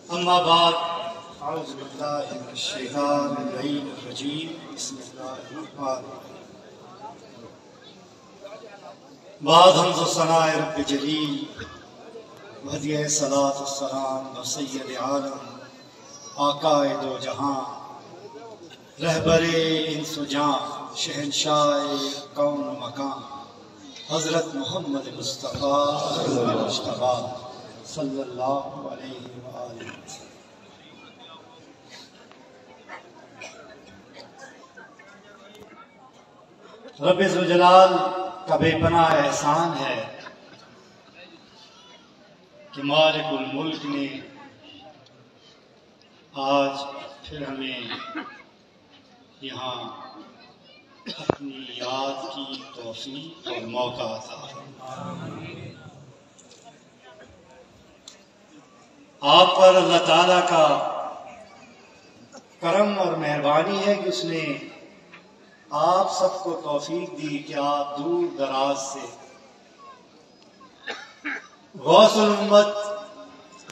अम्मा बाद औज़ु बिल्लाहि मिनश शैतानिर रजीम बाद हमज़ो सनाए रब्ब जलील वहदिये सलात वस्सलाम व सय्यद आलम आकाए दो जहां रहबरे इंस व जां शहंशाह कौन मकान हज़रत मोहम्मद मुस्तफ़ा मुश्तबा सल्लल्लाहु अलैहि व आलिहि रब्बे ज़ुल जलाल का बेपनाह एहसान है कि मालिकुल मुल्क ने आज फिर हमें यहाँ अपनी याद की तौफीक और मौका अता। आप पर अल्लाह ताला का करम और मेहरबानी है कि उसने आप सबको तौफीक दी कि आप दूर दराज से गौसुल उम्मत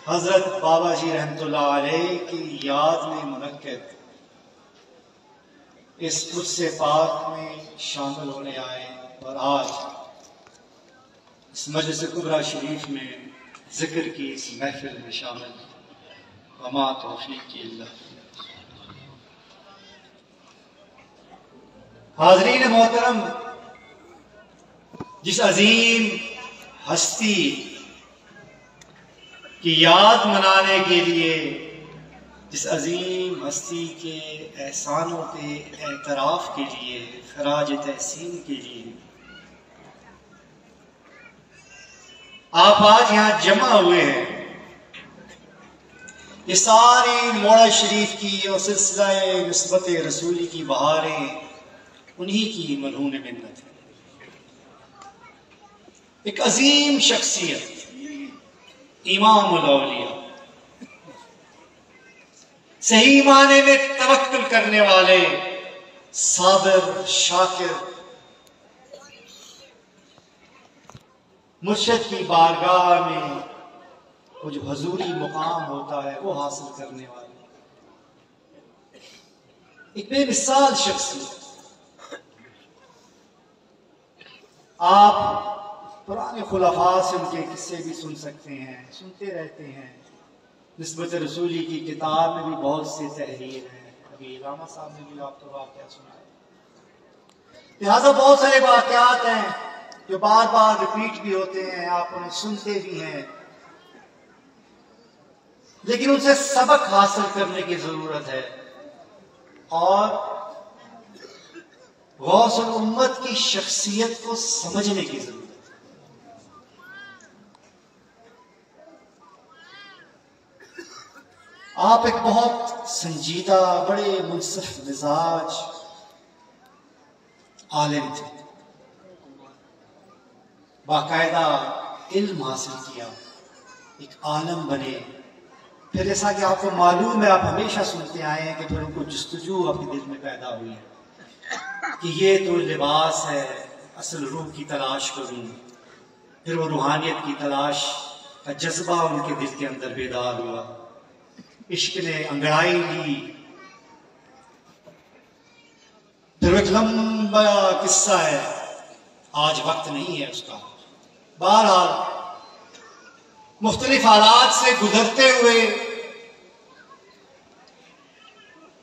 हजरत बाबा जी रहमतुल्लाह अलैह की याद में मुनक्किद इस कुर्से पाक में शामिल होने आए और आज इस मजलिस कुबरा शरीफ में जिक्र की इस महफिल में शामिल वमा तौफीक इल्ला। हाज़रीन मोहतरम, जिस अजीम हस्ती की याद मनाने के लिए, जिस अजीम हस्ती के एहसानों के एतराफ़ के लिए, खराज तहसीन के लिए आप आज यहाँ जमा हुए हैं, ये सारी मोड़ा शरीफ की और सिलसिला निस्बत रसूली की बहारें उन्हीं की मरहून मिन्नत है। एक अजीम शख्सियत, इमामुल औलिया, सही माने में तवक्कुल करने वाले, साबिर, शाकिर, मुर्शिद की बारगाह में वो जो हजूरी मुकाम होता है वो हासिल करने वाले एक बेमिसाल शख्सियत। आप पुराने खुलफा से उनके किस्से भी सुन सकते हैं, सुनते रहते हैं। निस्बत रसूली की किताब में भी बहुत से तहरीर हैं, अभी इलामा साहब ने भी आपको वाक़या सुनाया। लिहाजा बहुत सारे वाक़यात हैं जो बार बार रिपीट भी होते हैं, आप उन्हें सुनते भी हैं, लेकिन उनसे सबक हासिल करने की जरूरत है और गौसुल उम्मत की शख्सियत को समझने की जरूरत है। आप एक बहुत संजीदा, बड़े मुनसिफ मिजाज आलिम थे, बाकायदा इल्म हासिल किया, एक आलम बने। फिर जैसा कि आपको मालूम है, आप हमेशा सुनते आए हैं कि फिर उनको जुस्तजू आपके दिल में पैदा हुई है कि ये तो लिबास है, असल रूह की तलाश करूं। फिर वो रूहानियत की तलाश का जज्बा उनके दिल के अंदर बेदार हुआ, इश्क ने अंगड़ाई ली। फिर एक लंबा किस्सा है, आज वक्त नहीं है उसका। बहरहाल मुख्तलिफ हालात से गुजरते हुए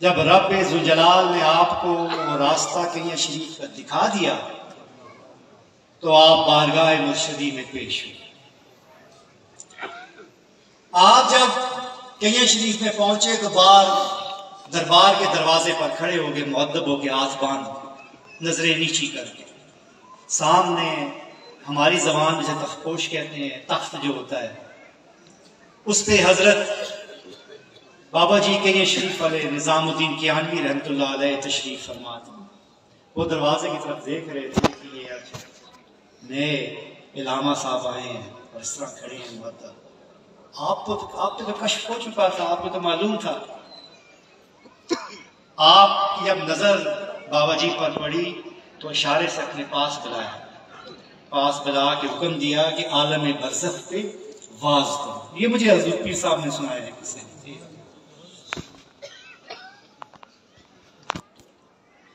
जब रब्बे ज़ुल जलाल ने आपको वो रास्ता कहीं शरीफ का दिखा दिया तो आप बारगाह मुर्शिदी में पेश हुए। आप जब कहीं शरीफ में पहुंचे तो दरबार के दरवाजे पर खड़े हो गए, मुअद्दब हो के, हाथ बांध, नजरें नीची करके। सामने हमारी जबान में तख्तपोश कहते हैं, तख्त जो होता है, उस पे हजरत बाबा जी के शरीफ वाले निजामुद्दीन कियानवी रहमतुल्लाह अलैह तशरीफ फरमा थे। वो दरवाजे की तरफ देख रहे थे कि ये नए इलामा साहब आए हैं और इस तरह खड़े हैं। मुअद्दब, आप तो कश्फ हो चुका था, आपको तो मालूम था। आपकी जब नजर बाबा जी पर पड़ी तो इशारे से अपने पास बुलाया, पास बुला के हुक्म दिया कि आलम बरज़ख पे वाज करो। ये मुझे हज़रत पीर साहब ने सुनाया है किसे।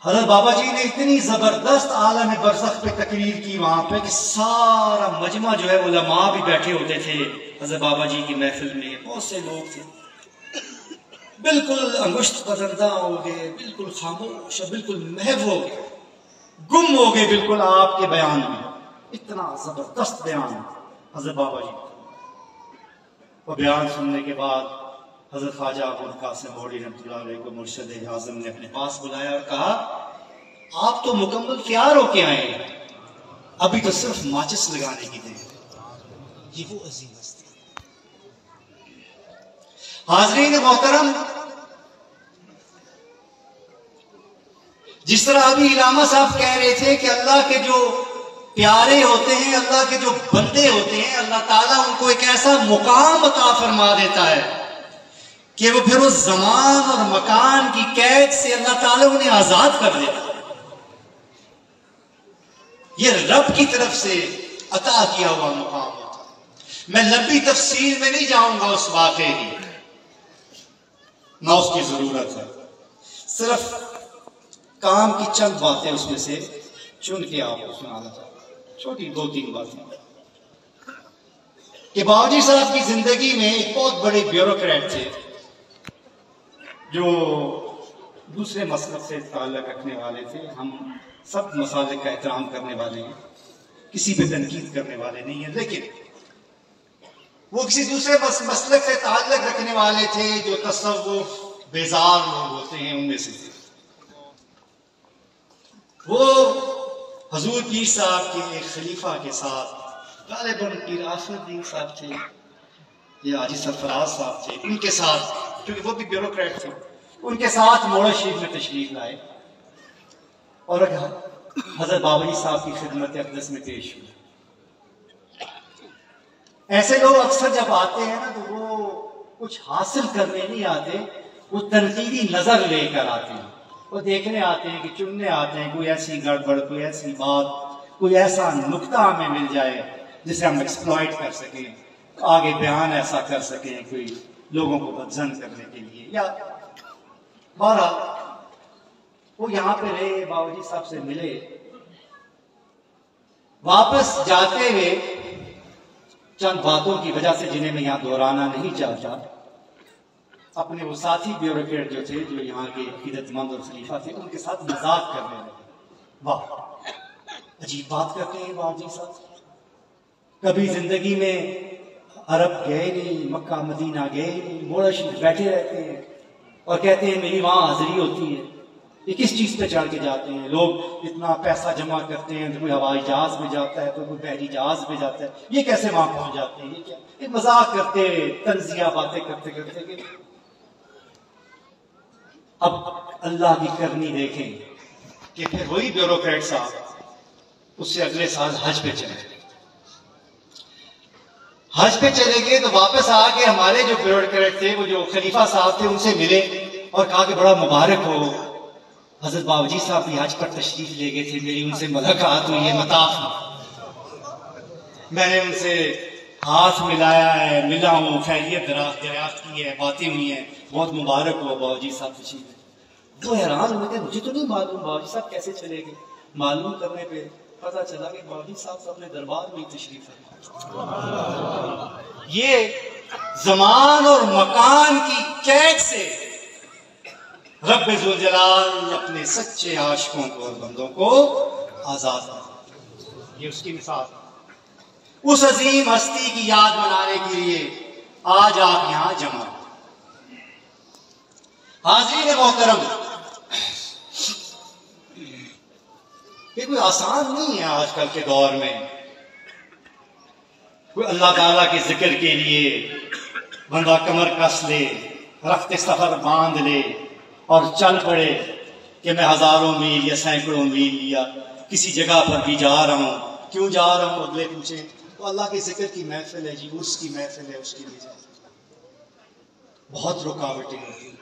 हज़रत बाबा जी ने इतनी जबरदस्त आलम बरज़ख पे तकरीर की वहां पे कि सारा मजमा जो है उलमा भी बैठे होते थे हज़रत बाबा जी की महफिल में। बहुत से लोग थे बिल्कुल अंगुश्त बदंदा हो गए, बिल्कुल खामोश, बिल्कुल महव हो गए, गुम हो गए बिल्कुल आपके बयान में। इतना जबरदस्त बयान हजरत बाबा जी। और बयान सुनने के बाद हजरत ख्वाजा अबुल कासिम मौलवी रहमतुल्लाह अलैह को मुर्शिद आज़म ने अपने पास बुलाया और कहा, आप तो मुकम्मल तैयार होके आए हैं, अभी तो सिर्फ माचिस लगाने की देर है। ये वो अजीम हस्ती। हाज़रीन मोहतरम, जिस तरह अभी इलामा साहब कह रहे थे कि अल्लाह के जो प्यारे होते हैं, अल्लाह के जो बंदे होते हैं, अल्लाह ताला उनको एक ऐसा मुकाम अता फरमा देता है कि वो फिर उस ज़मान और मकान की कैद से अल्लाह ताला उन्हें आजाद कर देता है। ये रब की तरफ से अता किया हुआ मुकाम होता है। मैं लंबी तफसील में नहीं जाऊंगा उस वाक़े की, ना उसकी जरूरत है। सिर्फ काम की चंद बातें उसमें से चुन के आपको सुनाना चाहता हूं, छोटी 2-3 बातें। कि बाबूजी साहब की जिंदगी में एक बहुत बड़े ब्यूरोक्रेट थे जो दूसरे मसलब से ताल्लुक रखने वाले थे। हम सब मसालिक का एहतराम करने वाले हैं, किसी पे तनकीद करने वाले नहीं है, लेकिन वो किसी दूसरे मसलक से ताल्लुक रखने वाले थे जो तसव्वुफ बेजार लोग होते हैं उनमें से थे। वो हजूर पीर साहब के एक खलीफा के साथ, गालिबन पीर आफरुद्दीन साहब थे या हाजी सरफराज साहब थे, उनके साथ, क्योंकि वो भी ब्यूरोक्रेट थे, उनके साथ मोड़ा शरीफ में तशरीफ लाए और हजरत बाबा जी साहब की खिदमत अक़दस में पेश हुए। ऐसे लोग अक्सर जब आते हैं ना तो वो कुछ हासिल करने नहीं आते, वो तनकीदी नजर लेकर आते हैं। वो देखने आते हैं कि चुनने आते हैं कोई ऐसी गड़बड़, कोई ऐसी बात, कोई ऐसा नुक्ता हमें मिल जाए जिसे हम एक्सप्लॉइट कर सकें, आगे बयान ऐसा कर सकें कोई लोगों को बदजन करने के लिए। या बहरहाल वो यहाँ पे रहे, बाबूजी साहब से मिले, वापस जाते हुए चंद बातों की वजह से जिन्हें मैं यहाँ दोहराना नहीं चाहता, अपने वो साथी ब्यूरोक्रेट जो थे, जो यहाँ के अकीदतमंद और खलीफा थे, उनके साथ मजाक करने लगे। वाह, अजीब बात करते हैं बाबूजी साहब, कभी जिंदगी में अरब गए नहीं, मक्का मदीना गए नहीं, मोड़ा शरीफ बैठे रहते हैं और कहते हैं मेरी वहां हाजिरी होती है। ये किस चीज पे चढ़ के जाते हैं? लोग इतना पैसा जमा करते हैं, तो कोई हवाई जहाज में जाता है, तो कोई बहरी जहाज में जाता है, ये कैसे वहां पहुंच जाते हैं? ये क्या? ये मजाक करते, तंजिया बातें करते करते अब अल्लाह की करनी देखें कि फिर वही ब्यूरोक्रेट साहब उससे अगले साल हज पे चले गए। हज पे चले गए तो वापस आके हमारे जो ब्यूरोक्रेट थे, वो जो खलीफा साहब थे, उनसे मिले और कहा कि बड़ा मुबारक हो, हजरत बाबूजी साहब भी हज पर तशरीफ ले गए थे, मेरी उनसे मुलाकात हुई है, मताफ मैंने उनसे हाथ मिलाया है, मिला हूँ, खैरियत दरियाफ्त की है, बातें हुई हैं, बहुत मुबारक हो बाबूजी साहब तशरीफ। वो हैरान हुए थे, मुझे तो नहीं मालूम बाबूजी साहब कैसे चले गए। मालूम करने पे पता चला कि बाबूजी साहब अपने दरबार में तशरीफ है। ये जमान और मकान की कैद से रब्बे जुल जलाल अपने सच्चे आशिकों को और बंदों को आजाद कर। ये उसकी मिसाल। उस अजीम हस्ती की याद मनाने के लिए आज आप यहां जमा। हाज़रीन मोहतरम, ये कोई आसान नहीं है आजकल के दौर में। कोई अल्लाह ताला के जिक्र के लिए बंदा कमर कस ले, रफ्ते सफर बांध ले और चल पड़े कि मैं हजारों मील या सैकड़ों मील या किसी जगह पर भी जा रहा हूं। क्यों जा रहा हूं? अगले पूछे तो अल्लाह के जिक्र की महफिल है जी, उर्स की महफिल है, उसके लिए जा। बहुत रुकावटें होती हैं,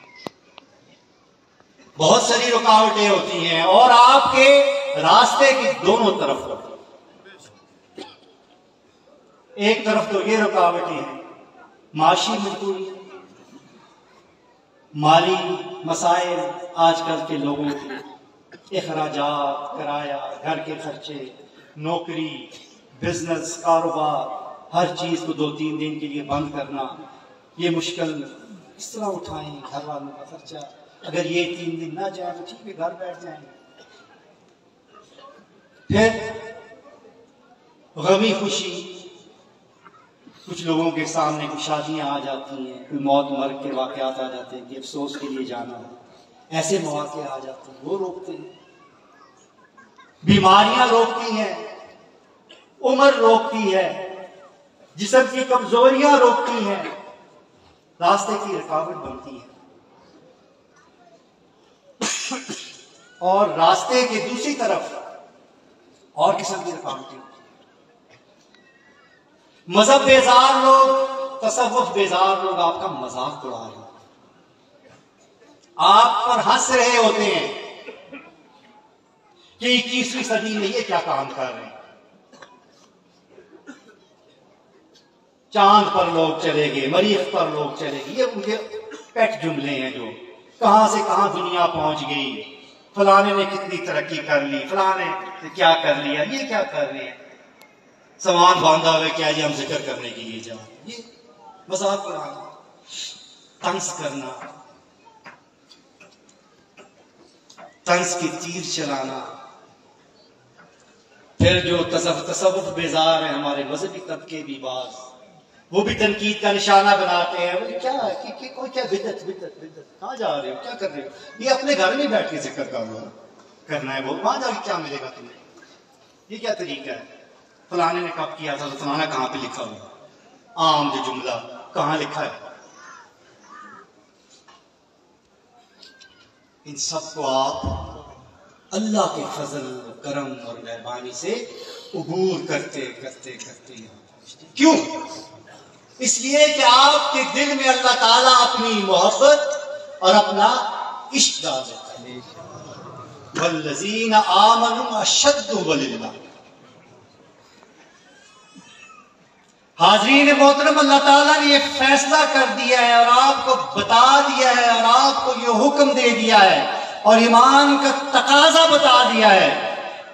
बहुत सारी रुकावटें होती हैं और आपके रास्ते की दोनों तरफ हो। एक तरफ तो ये रुकावटें हैं माशी मजबूरी, माली मसाइल, आजकल के लोगों के अखराजात, किराया, घर के खर्चे, नौकरी, बिजनेस, कारोबार, हर चीज को 2-3 दिन के लिए बंद करना, ये मुश्किल इस तरह उठाएं। घर वालों का खर्चा, अगर ये 3 दिन ना जाए तो ठीक है, घर बैठ जाएंगे। फिर गमी खुशी, कुछ लोगों के सामने कुछ शादियां आ जाती हैं, कोई मौत मर्ग के वाकयात आ जाते हैं कि अफसोस के लिए जाना है, ऐसे मौके आ जाते हैं, वो रोकते हैं। बीमारियां रोकती हैं, उम्र रोकती है, जिस्म की कमजोरियां रोकती हैं, रास्ते की रुकावट बनती है। और रास्ते के दूसरी तरफ और किस्म की रुकावटें, मजहब बेजार लोग, तसव्वुफ बेजार लोग आपका मजाक उड़ा रहे हैं, आप पर हंस रहे होते हैं कि 21वीं सदी में ये क्या काम कर रहे हैं। चांद पर लोग चले गए, मरीख पर लोग चले गए, ये मुझे पेट जुमले हैं जो कहां से कहां दुनिया पहुंच गई, फलाने ने कितनी तरक्की कर ली, फलाने ने क्या कर लिया, ये क्या कर रहे हैं, सामान बांधा हुआ क्या ये हम जिक्र करने के लिए जा, ये मजाक उड़ाना, तंज करना, तंज की तीर चलाना। फिर जो तसव्वुफ बेजार है हमारे मजहबी तबके भी बाज, वो भी तनकीद का निशाना बनाते हैं। वो क्या कि कोई क्या बिदत बिदत बिदत, कहाँ जा रहे हो, क्या कर रहे हो, ये अपने घर में बैठ के जिक्र करना है, वो वहां जाके क्या मिलेगा तुम्हें, ये क्या तरीका है, फलाने ने कब किया था तो फलाना कहां पे लिखा हुआ, आम जो जुमला कहां लिखा है। इन सबको आप अल्लाह के फजल, करम और मेहरबानी से उबूर करते करते करते क्यों? इसलिए कि आपके दिल में अल्लाह ताला अपनी मोहब्बत और अपना इश्क डाल देता है। वल्लज़ीना आमनू अशद्दु वलिल्लाह। हाज़रीन मोहतरम, अल्लाह ताला ने ये फैसला कर दिया है और आपको बता दिया है और आपको ये हुक्म दे दिया है और ईमान का तकाजा बता दिया है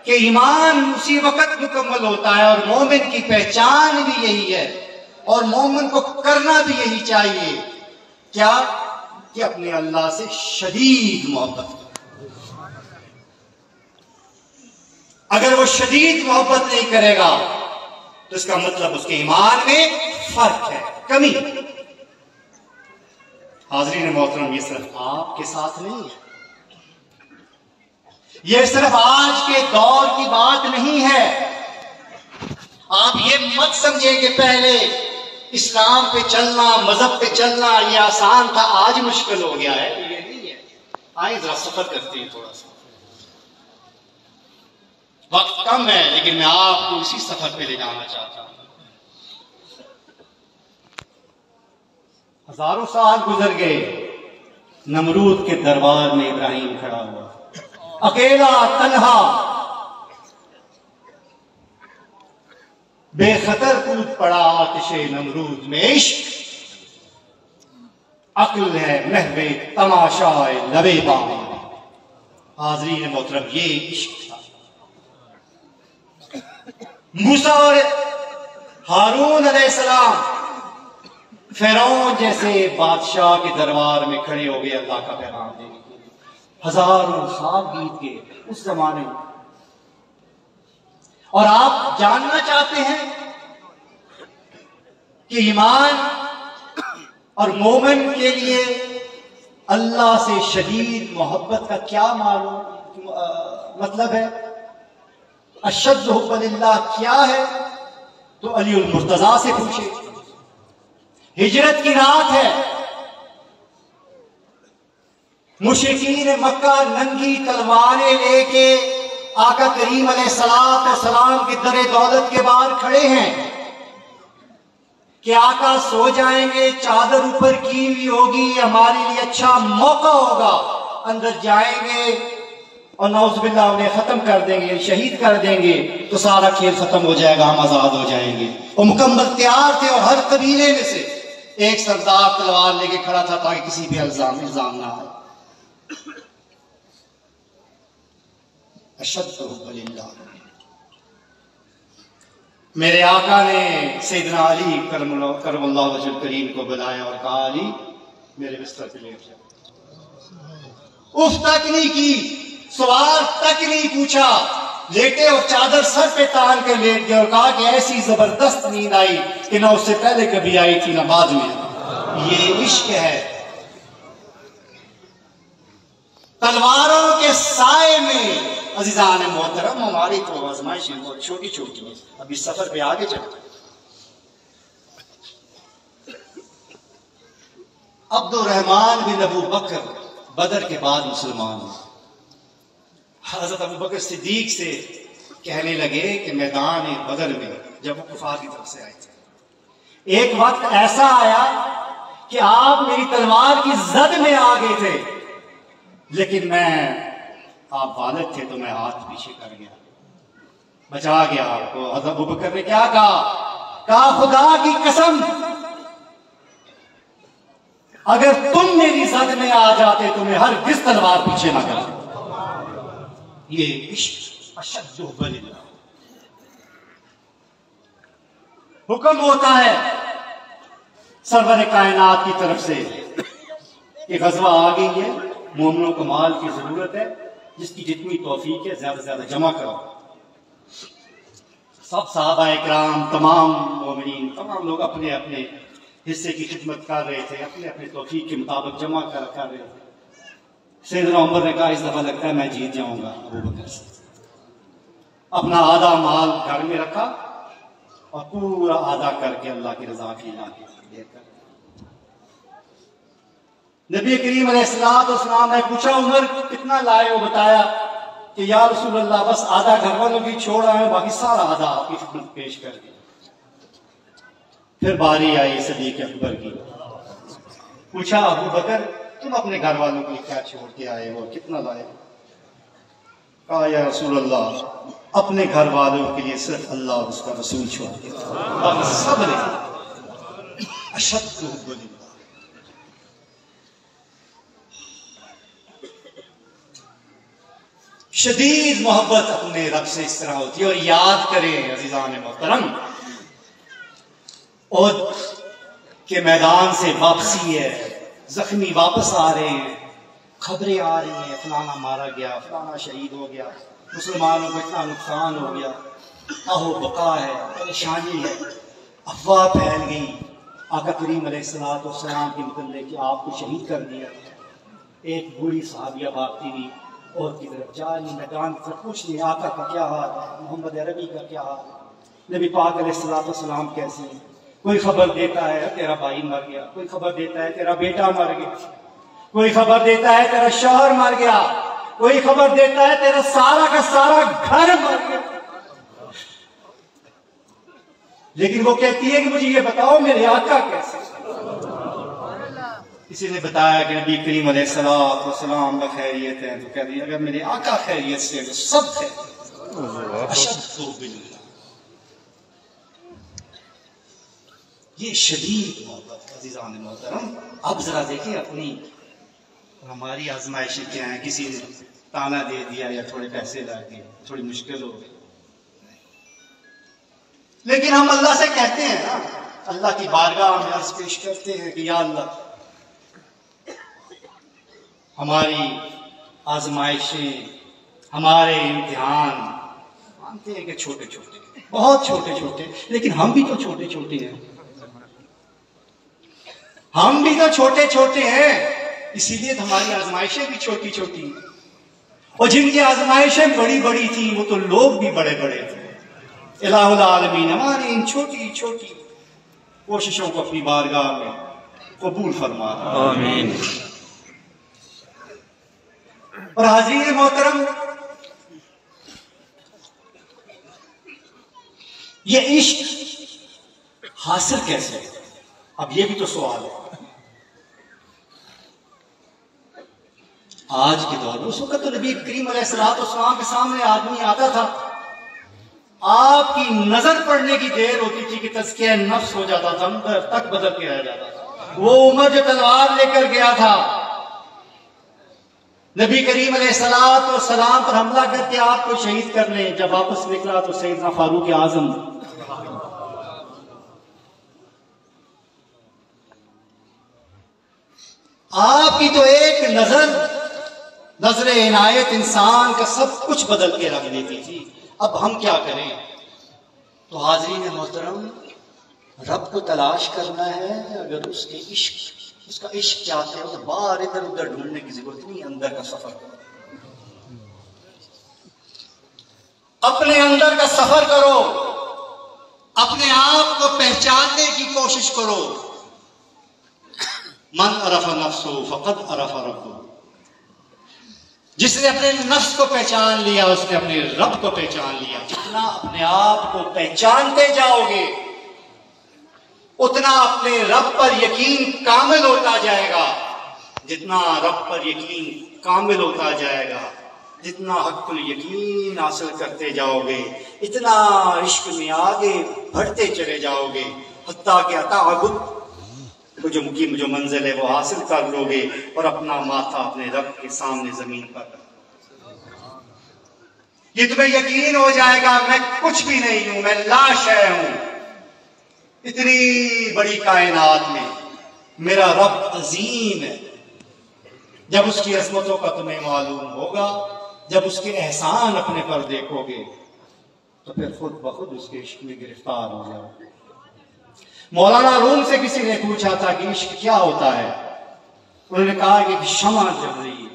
कि ईमान उसी वक्त मुकम्मल होता है और मोमिन की पहचान भी यही है और मोमिन को करना भी यही चाहिए। क्या? कि अपने अल्लाह से शदीद मोहब्बत। अगर वो शदीद मोहब्बत नहीं करेगा तो इसका मतलब उसके ईमान में फर्क है, कमी। हाज़रीन मोहतरम, ये सिर्फ आपके साथ नहीं है, ये सिर्फ आज के दौर की बात नहीं है। आप ये मत समझे कि पहले इस्लाम पे चलना, मजहब पे चलना ये आसान था, आज मुश्किल हो गया है, ये नहीं है। आइए जरा सफर करते हैं, थोड़ा सा वक्त कम है लेकिन मैं आपको इसी सफर पे ले जाना चाहता हूं। हजारों साल गुजर गए, नमरूद के दरबार में इब्राहिम खड़ा हुआ, अकेला तन्हा, बेखतर कूद पड़ा आतिशे नमरूद में। इश्क अक्ल है महवे तमाशाए लबे बाम। हाज़रीन मोहतरम, ये इश्क था। मूसा और हारून अलैहिस्सलाम फिरौन जैसे बादशाह के दरबार में खड़े हो गए अल्लाह का पैगाम देने के लिए। हजारों साल बीत गए उस जमाने में। और आप जानना चाहते हैं कि ईमान और मोमिन के लिए अल्लाह से शदीद मोहब्बत का क्या मतलब है? अशद्द हुब्बलिल्लाह क्या है? तो अलीउल मुर्तजा से पूछे। हिजरत की रात है, मुशरिकीन मक्का नंगी तलवारें लेके आका करीम अलैहिस्सलाम के दरे दौलत के बाहर खड़े हैं कि आका सो जाएंगे, चादर ऊपर की हुई होगी, हमारे लिए अच्छा मौका होगा, अंदर जाएंगे और नाउज़ुबिल्लाह उन्हें खत्म कर देंगे, शहीद कर देंगे, तो सारा खेल खत्म हो जाएगा, हम आजाद हो जाएंगे। वो मुकम्मल तैयार थे और हर कबीले में से एक सरदार तलवार लेके खड़ा था ताकि किसी भी इल्जाम ना आए। अशद्दु हुब्बिल्लाह। मेरे आका ने सैयदना अली करमुल्लाह वजहुल करीम को बुलाया और कहा, अली मेरे बिस्तर पे लेट जाओ। उफ तक नहीं की, सवाल तक नहीं पूछा, लेटे और चादर सर पे तान कर लेट गए और कहा कि ऐसी जबरदस्त नींद आई कि ना उससे पहले कभी आई थी ना बाद में। ये इश्क है। तलवारों के साए में अजीजान मोहतरम हमारी तो आजमाइशें बहुत छोटी छोटी है, अभी सफर पे आगे चलते। अब्दुल रहमान बिन अबू बकर बदर के बाद मुसलमान हुए। हजरत अबू बकर सिद्दीक से कहने लगे कि मैदान बदर में जब वो कुफार की तरफ से आए थे, एक वक्त ऐसा आया कि आप मेरी तलवार की जद में आ गए थे, लेकिन आप वालिद थे तो मैं हाथ पीछे कर गया, बचा गया आपको। हजरत अबू बकर ने क्या कहा खुदा की कसम, अगर तुम मेरी जद में आ जाते तो मैं हर किस तलवार पीछे ना करता। ये इश्क अशद्दु हुब्बिल्लाह। हुक्म होता है सरवर कायनात की तरफ से कि गजवा आ गई है, मोमिनों को माल की जरूरत है, जिसकी जितनी तौफीक है ज्यादा से ज्यादा जमा करो। सब सहाबाए किराम, तमाम मोमिनीन, तमाम लोग अपने अपने हिस्से की खिदमत कर रहे थे, अपने अपने तौफीक के मुताबिक जमा कर रहे थे। सैयदना उमर ने कहा, इस दफा लगता है मैं जीत जाऊंगा अबू बकर से। अपना आधा माल घर में रखा और पूरा आधा करके अल्लाह की रजा की लेकर नबी करीम अलैहिस्सलाम ने पूछा, उमर कितना लाए हो? बताया कि या रसूल अल्लाह बस आधा घर वालों की छोड़ आए, बाकी सारा आधा आपकी खिदमत पेश कर दिया। फिर बारी आई सदीक अकबर की। पूछा, अबू बकर तुम अपने घर वालों के लिए क्या छोड़ के आए हो, कितना लाए? कहा, या रसूल अल्लाह अपने घर वालों के लिए सिर्फ अल्लाह और उसका रसूल छोड़ के, बाकी सब ने। अशद्दु हुब्बिल्लाह। शदीद मोहब्बत अपने रब से इस तरह होती है। और याद करें अजीजान मोहतरम, ओहद के मैदान से वापसी है, जख्मी वापस आ रहे हैं, खबरें आ रही हैं, फलाना मारा गया, फलाना शहीद हो गया, मुसलमानों को इतना नुकसान हो गया, आहो बका है, परेशानी है, अफवाह फैल गई आका करीम अलैहिस्सलाम के मुतल्लिक़ कि आपको शहीद कर दिया। एक बूढ़ी सहाबिया भागती हुई और की तरफ जा रही, मैदान पर पूछ नहीं आका का क्या हाल है, मोहम्मद अरबी का क्या हाल है, नबी पाक अलैहिस्सलाम कैसे हैं? कोई खबर देता है तेरा भाई मर गया, कोई खबर देता है तेरा बेटा मर गया, कोई खबर देता है तेरा शौहर मर गया, कोई खबर देता है तेरा सारा का सारा घर मर गया। लेकिन वो कहती है कि मुझे ये बताओ मेरे आका कैसे? किसी ने बताया कि नबी करीम अलैहिस्सलाम खैरियत है, तो कह दिया अगर मेरे आका खैरियत से तो सब खैरियत। अशद्दु हुब्बिल्लाह। ये शदीद मोहब्बत अज़ीज़ान मोहतरम। अब जरा देखिए अपनी हमारी आजमाइशें क्या हैं। किसी ने ताना दे दिया या थोड़े पैसे ला दिए, थोड़ी मुश्किल हो गई, लेकिन हम अल्लाह से कहते हैं ना, अल्लाह की बारगाह में अर्ज पेश करते हैं कि या अल्लाह हमारी आजमाइशें, हमारे इम्तिहान मानते हैं कि छोटे छोटे, बहुत छोटे छोटे, लेकिन हम भी तो छोटे छोटे हैं, हम भी तो छोटे छोटे हैं, इसीलिए तो हमारी आजमाइशें भी छोटी छोटी हैं। और जिनकी आजमाइशें बड़ी बड़ी थी वो तो लोग भी बड़े बड़े थे। इलाहुल आलमीन हमारी इन छोटी छोटी कोशिशों को अपनी बारगाह में कबूल फरमा। आमीन। और हाज़रीन मोहतरम, ये इश्क हासिल कैसे है? अब ये भी तो सवाल है। आज के दौर में, उस वक्त तो नबी करीम अलैहिस्सलाम के सामने आदमी आता था, आपकी नजर पड़ने की देर होती थी कि तज़किया नफ्स हो जाता था, अंदर तक बदल के आ जाता था। वो उमर जो तलवार लेकर गया था, नबी करीम अलैहिस्सलाम पर हमला करके आपको शहीद कर ले, जब वापस निकला तो सैयदना फारूक आजम आपकी तो एक नजर इनायत इंसान का सब कुछ बदल के रख देती थी। अब हम क्या करें? तो हाज़रीन मोहतरम, रब को तलाश करना है, अगर उसके उसका इश्क चाहते हो तो बाहर इधर उधर ढूंढने की जरूरत नहीं, अंदर का सफर करो, अपने अंदर का सफर करो, अपने आप को पहचानने की कोशिश करो। मन अरफा नफ्सो फकद अरफा रब्बो, जिसने अपने नफ्स को पहचान लिया उसने अपने रब को पहचान लिया। जितना अपने आप को पहचानते जाओगे उतना अपने रब पर यकीन कामिल होता जाएगा। जितना रब पर यकीन कामिल होता जाएगा, जितना हक़्क़ुल यकीन हासिल करते जाओगे, इतना इश्क में आगे बढ़ते चले जाओगे, हत्ता कि अताअबुद जो मंजिल है वो हासिल कर लोगे और अपना माथा अपने रब के सामने जमीन पर, ये तुम्हें यकीन हो जाएगा मैं कुछ भी नहीं हूं, मैं लाशय हूं। इतनी बड़ी कायनात में मेरा रब अजीम है। जब उसकी अज़मतों का तुम्हें मालूम होगा, जब उसके एहसान अपने पर देखोगे, तो फिर खुद ब खुद उसके इश्क में गिरफ्तार हो जाओगे। मौलाना रूम से किसी ने पूछा था कि इश्क क्या होता है? उन्होंने कहा कि शमा जल रही है,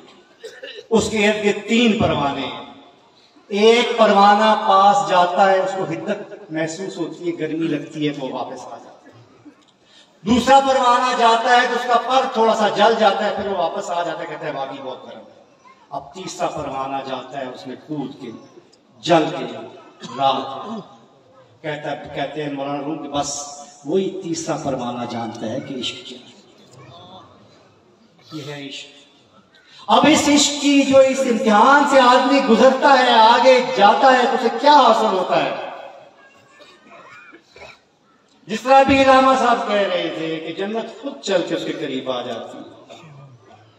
उसके इर्द गिर्द 3 परवाने हैं। एक परवाना पास जाता है, उसको हिद्दत महसूस होती है, गर्मी लगती है तो वापस आ जाता है। दूसरा परवाना जाता है तो उसका पर थोड़ा सा जल जाता है, फिर वो वापस आ जाता है, कहता है बाकी बहुत गर्म है। अब तीसरा परवाना जाता है, उसमें कूद के जल के रात कहते हैं मौलाना रूम के बस वही तीसरा परवाना जानता है कि इश्क क्या है। ये है इश्क। अब इस इश्क की जो इस इम्तिहान से आदमी गुजरता है, आगे जाता है, तो उसे क्या हासिल होता है? जिस तरह भी इलामा साहब कह रहे थे कि जन्नत खुद चल के उसके करीब आ जाती है।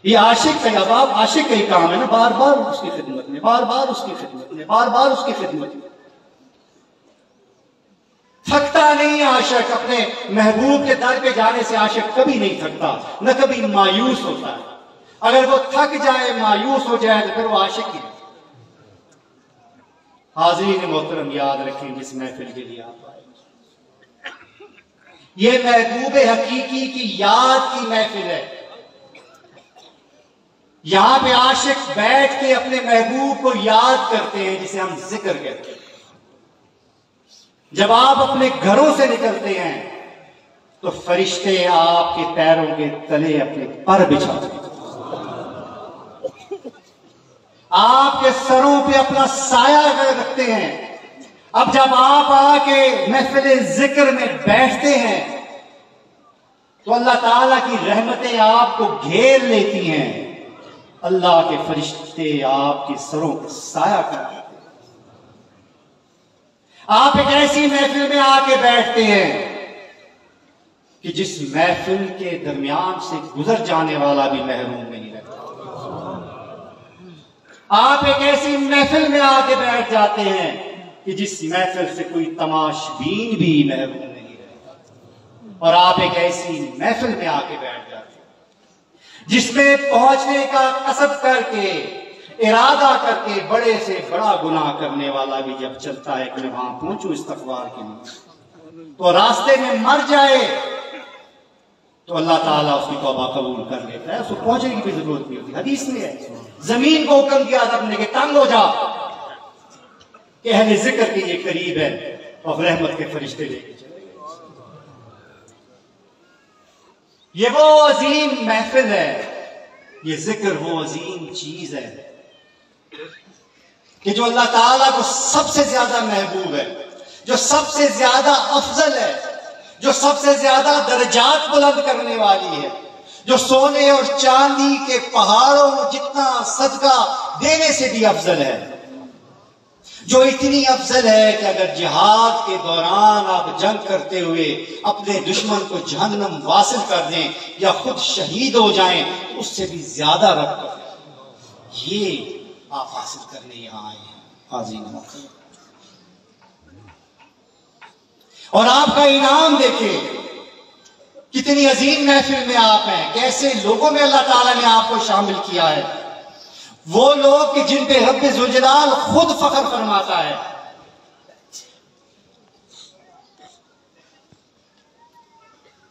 ये आशिक का, अब आप आशिक का ही काम है ना, बार बार उसकी खिदमत में, बार बार उसकी खिदमत में, बार बार उसकी खिदमत में। थकता नहीं आशिक, अपने महबूब के दर पे जाने से आशिक कभी नहीं थकता, न कभी मायूस होता है। अगर वो थक जाए, मायूस हो जाए, तो फिर वो आशिक ही है। हाज़रीन मोहतरम, याद रखें जिस महफिल के लिए आप आए, ये महबूब हकीकी की याद की महफिल है। यहां पे आशिक बैठ के अपने महबूब को याद करते हैं, जिसे हम जिक्र कहते हैं। जब आप अपने घरों से निकलते हैं तो फरिश्ते आपके पैरों के तले अपने पर बिछाते हैं, आपके सरों पे अपना साया रखते हैं। अब जब आप आके महफिल जिक्र में बैठते हैं तो अल्लाह ताला की रहमतें आपको घेर लेती हैं, अल्लाह के फरिश्ते आपके सरों पर साया करते हैं। आप एक ऐसी महफिल में आके बैठते हैं कि जिस महफिल के दरमियान से गुजर जाने वाला भी महरूम नहीं रहता। आप एक ऐसी महफिल में आके बैठ जाते हैं कि जिस महफिल से कोई तमाशबीन भी महरूम नहीं रहता। और आप एक ऐसी महफिल में आके बैठ जाते हैं जिसमें पहुंचने का कसब करके, इरादा करके, बड़े से बड़ा गुनाह करने वाला भी जब चलता है कि मैं वहां पहुंचू इस्तग़फ़ार के लिए, तो रास्ते में मर जाए तो अल्लाह ताला उसकी तौबा कबूल कर लेता है, उसको पहुंचने की भी जरूरत नहीं होती। हदीस में है, जमीन को हुक्म दिया दबने के, तंग हो जा कि अहले जिक्र के ये करीब है और रहमत के फरिश्ते लेके चले गए। ये वो अजीम महफिल है, ये जिक्र वो अजीम चीज है कि जो अल्लाह ताला को सबसे ज्यादा महबूब है, जो सबसे ज्यादा अफजल है, जो सबसे ज्यादा दर्जात बुलंद करने वाली है, जो सोने और चांदी के पहाड़ों जितना सदका देने से भी अफजल है, जो इतनी अफजल है कि अगर जिहाद के दौरान आप जंग करते हुए अपने दुश्मन को जहन्नम वासिल कर दें या खुद शहीद हो जाएं, उससे भी ज्यादा रब ये आप हासिल करने यहां आए हैं। हाज़रीन, और आपका इनाम देखें, कितनी अजीम महफिल में आप हैं, कैसे लोगों में अल्लाह ताला ने आपको शामिल किया है। वो लोग कि जिन पे रब्बे ज़ुल जलाल खुद फख्र फरमाता है।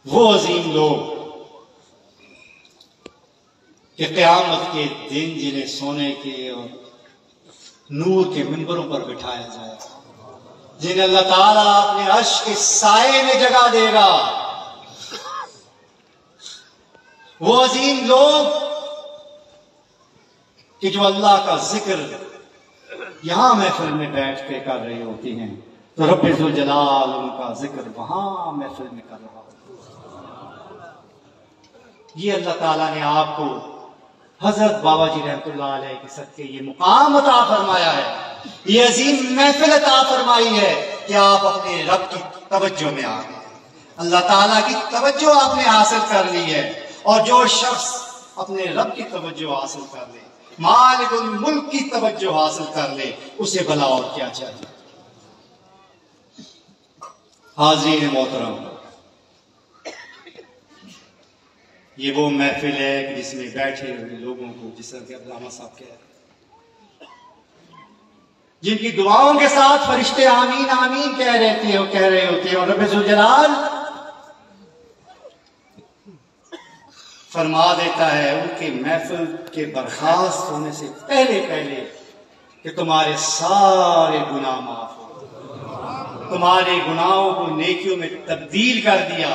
वो अजीम लोग कि क़यामत के दिन जिन्हें सोने के और नूर के मिंबरों पर बिठाया जाएगा, जिन्हें अल्लाह ताला अपने अर्श के साए में जगह देगा। वो अजीम लोग कि जो अल्लाह का जिक्र यहां महफिल में बैठ के कर रहे होते हैं, तो रब्बे ज़ुल जलाल उनका जिक्र वहां महफिल में कर रहा होता है। ये अल्लाह ताला ने आपको हजरत बाबा जी रहमतुल्लाह अलैह के सदके ये मुकाम अता फरमाया है, ये अजीम महफिल अता फरमाई है कि आप अपने रब की तवज्जो में आ गए। अल्लाह ताला की तवज्जो आपने हासिल कर ली है, और जो शख्स अपने रब की तवज्जो हासिल कर ले, मालिकुल मुल्क की तवज्जो हासिल कर ले, उसे भला और क्या चाहिए। हाज़रीन मोहतरम, ये वो महफिल है जिसमें बैठे हुए लोगों को, जिस तरह के अब्दुल्लामा साहब कह रहे, जिनकी दुआओं के साथ फरिश्ते आमीन आमीन कह रहे होते हैं, और रब्बे ज़ुल जलाल फरमा देता है उनके महफिल के बर्खास्त होने से पहले पहले कि तुम्हारे सारे गुनाह माफ हो, तुम्हारे गुनाहों को नेकियों में तब्दील कर दिया,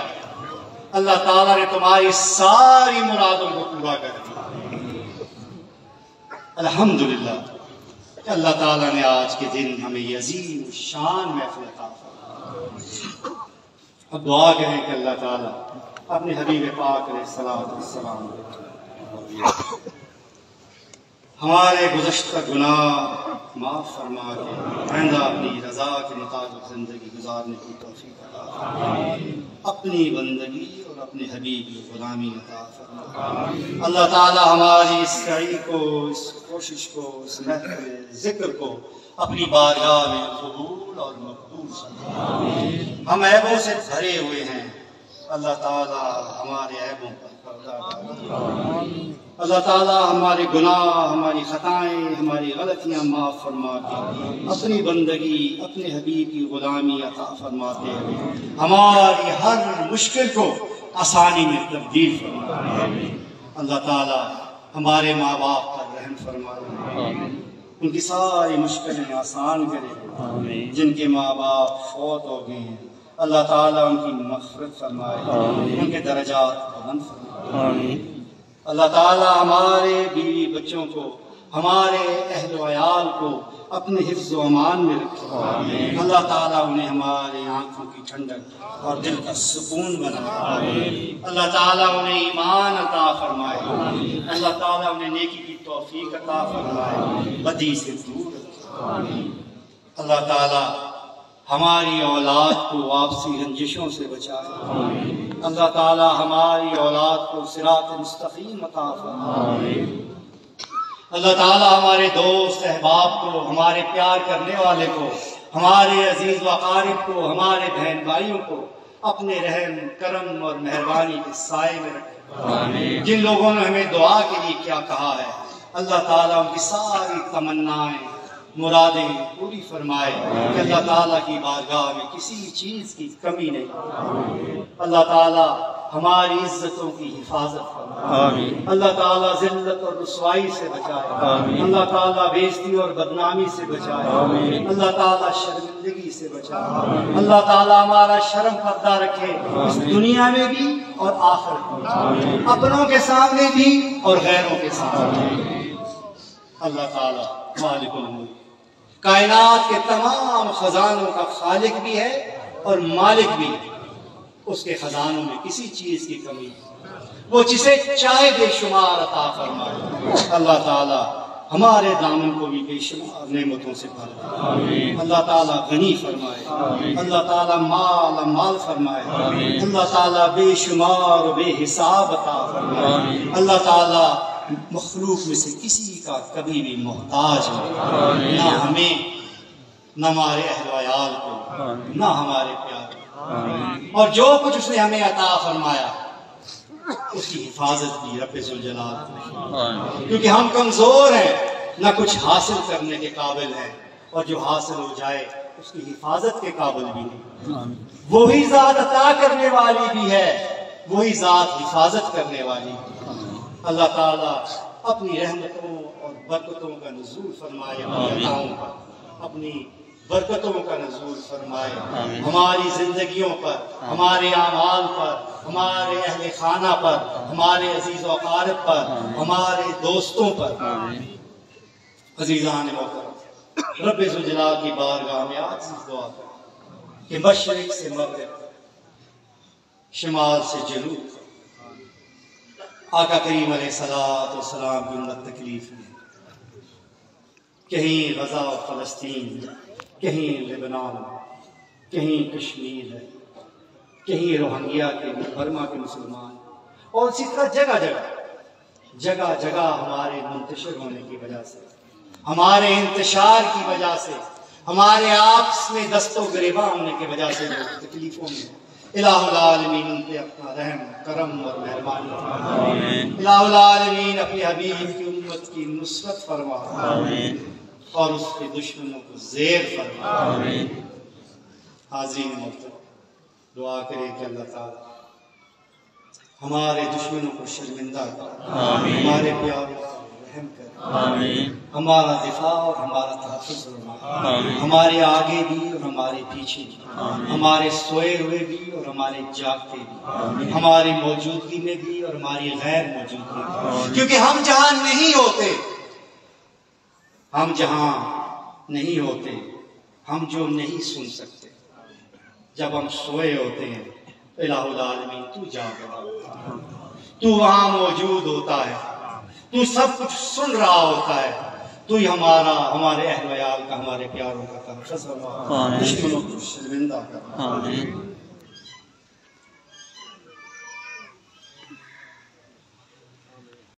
अल्लाह ताला ने तुम्हारी सारी मुरादों को पूरा कर दिया। अल्हम्दुलिल्लाह, अल्लाह ताला ने आज के दिन हमें ये अजीम शान महफिल अता फरमाई। अब दुआ करें कि अल्लाह ताला अपने हबीब पाक अलैहिस्सलाम हमारे गुज़श्ता गुनाह माफ फरमा के आइंदा अपनी रजा के मुताबिक जिंदगी गुजारने की तौफीक अता फरमाए, अपनी बंदगी और अपने हबीब की गुलामी अता फरमाए। अल्लाह ताला हमारी इस सही को, इस कोशिश को, इस महफिल ज़िक्र को अपनी बारगाह में कबूल और मकबूल फरमाए। हम ऐबों से भरे हुए हैं, अल्लाह ताला हमारे ऐबों पर पर्दा डाले। अल्लाह ताला हमारे गुनाह, हमारी खताएं, हमारी गलतियां माफ फरमा के अपनी बंदगी, अपने हबीब की गुलामी अता फरमाते हुए हमारी हर मुश्किल को आसानी में तब्दील फरमाए। अल्लाह ताला हमारे माँ बाप पर रहम फरमाए, उनकी सारी मुश्किलें आसान करे। जिनके माँ बाप फौत हो गए हैं, अल्लाह ताला उनकी मग़फ़िरत फरमाए, उनके दर्जात बुलंद फरमाए। अल्लाह ताला हमारे बीवी बच्चों को, हमारे अहल व अयाल को अपने हिफ्ज़ व अमान में रखे। अल्लाह ताला उन्हें हमारे आंखों की ठंडक और दिल का सुकून बनाए। अल्लाह ताला उन्हें ईमान अता फरमाए। अल्लाह ताला उन्हें नेकी की तौफीक अता फरमाए, बदी से दूर रखे। अल्लाह ताला हमारी औलाद को आपसी रंजिशों से बचाए। अल्लाह ताला हमारी औलाद को सिरात मुस्तकीम अता फरमाए। अल्लाह ताला हमारे दोस्त अहबाब को, हमारे प्यार करने वाले को, हमारे अजीज व अकारिब को, हमारे बहन भाइयों को अपने रहम करम और मेहरबानी के साए में रखे। जिन लोगों ने हमें दुआ के लिए क्या कहा है, अल्लाह ताला उनकी सारी तमन्नाएं, मुरादें पूरी फरमाए कि अल्लाह ताला की बारगाह में किसी चीज की कमी नहीं। अल्लाह ताला हमारी इज्जतों की हिफाजत फरमाए। अल्लाह ताला जिल्लत और रुसवाई से बचाए। अल्लाह ताला बेइज्जती और बदनामी से बचाए। अल्लाह ताला शर्मिंदगी से बचाए। अल्लाह ताला हमारा शर्म पर्दा रखे, इस दुनिया में भी और आखिरत में, अपनों के सामने भी और गैरों के सामने। अल्लाह ताला मालिकुल मुल्क, कायनात के तमाम खजानों का खालिक भी है और मालिक भी है। उसके खजानों में किसी चीज की कमी नहीं, वो जिसे चाहे बेशुमार अता फरमाए। अल्लाह ताला हमारे दामन को भी बेशुमार नेमतों से भर दे। अल्लाह ताला गनी फरमाए, अल्लाह ताला माल माल फरमाए, अल्लाह ताला बेशुमार बेहिसाब अता फरमाए। अल्लाह ताला मखलूक में से किसी का कभी भी मोहताज नहीं, ना हमें, ना हमारे अहल को, ना हमारे प्यार। और जो कुछ उसने हमें अता फरमाया उसकी हिफाजत की रब्बे जुल जलाल ने, क्योंकि हम कमजोर हैं, ना कुछ हासिल करने के काबिल हैं, और जो हासिल हो जाए उसकी हिफाजत के काबिल भी नहीं। वही जात अता करने वाली भी है, वही जात हिफाजत करने वाली। अल्लाह ताला अपनी रहमतों और बरकतों का नुज़ूल फरमाए, अपनी बरकतों का नज़ूल फरमाए हमारी जिंदगियों पर, हमारे आमाल पर, हमारे अहले खाना पर, हमारे अजीज व अकारिब पर, हमारे दोस्तों पर। अजीज़ान मोहतरम, रब्बे ज़ुल जलाल की बारगाह में आज दुआ करें कि मशरिक से मगरिब, शिमाल से जनूब, आका करीम अलैहिस्सलातु वस्सलाम की उम्मत तकलीफ में, कहीं गजा और फलस्तीन, कहीं लेबनान, कहीं कश्मीर है, कहीं रोहिंग्या के, बर्मा के मुसलमान, और इसी तरह जगह जगह जगह जगह हमारे मुंतशिर होने की वजह से, हमारे इंतशार की वजह से, हमारे आपस में दस्तो गिरेबा होने की वजह से लोग तकलीफों में। इलाहुल आलमीन उन पे अपना रहम करम और मेहरबानी फरमा। इलाहुल आलमीन अपने हबीब की उम्मत की नुसरत फरमा और उसके दुश्मनों को ज़ेर फरमा। हाज़रीन मोहतरम, दुआ करें कि अल्लाह ताला हमारे दुश्मनों को शर्मिंदा कर, हमारे प्यारों को रहम कर, हमारा दिफा और हमारा तहफ़्फ़ुज़ फरमाए, हमारे आगे भी और हमारे पीछे भी, हमारे सोए हुए भी और हमारे जागते भी, हमारी मौजूदगी में भी और हमारी गैर मौजूदगी में, क्योंकि हम जहां नहीं होते, हम जहां नहीं होते, हम जो नहीं सुन सकते, जब हम सोए होते हैं, इलाहुल आलमीन तू जाग, तू वहां मौजूद होता है, तू सब कुछ सुन रहा होता है, तू ही हमारा, हमारे अहल वयाल का, हमारे प्यारों का दुश्मनों को शर्मिंदा कर।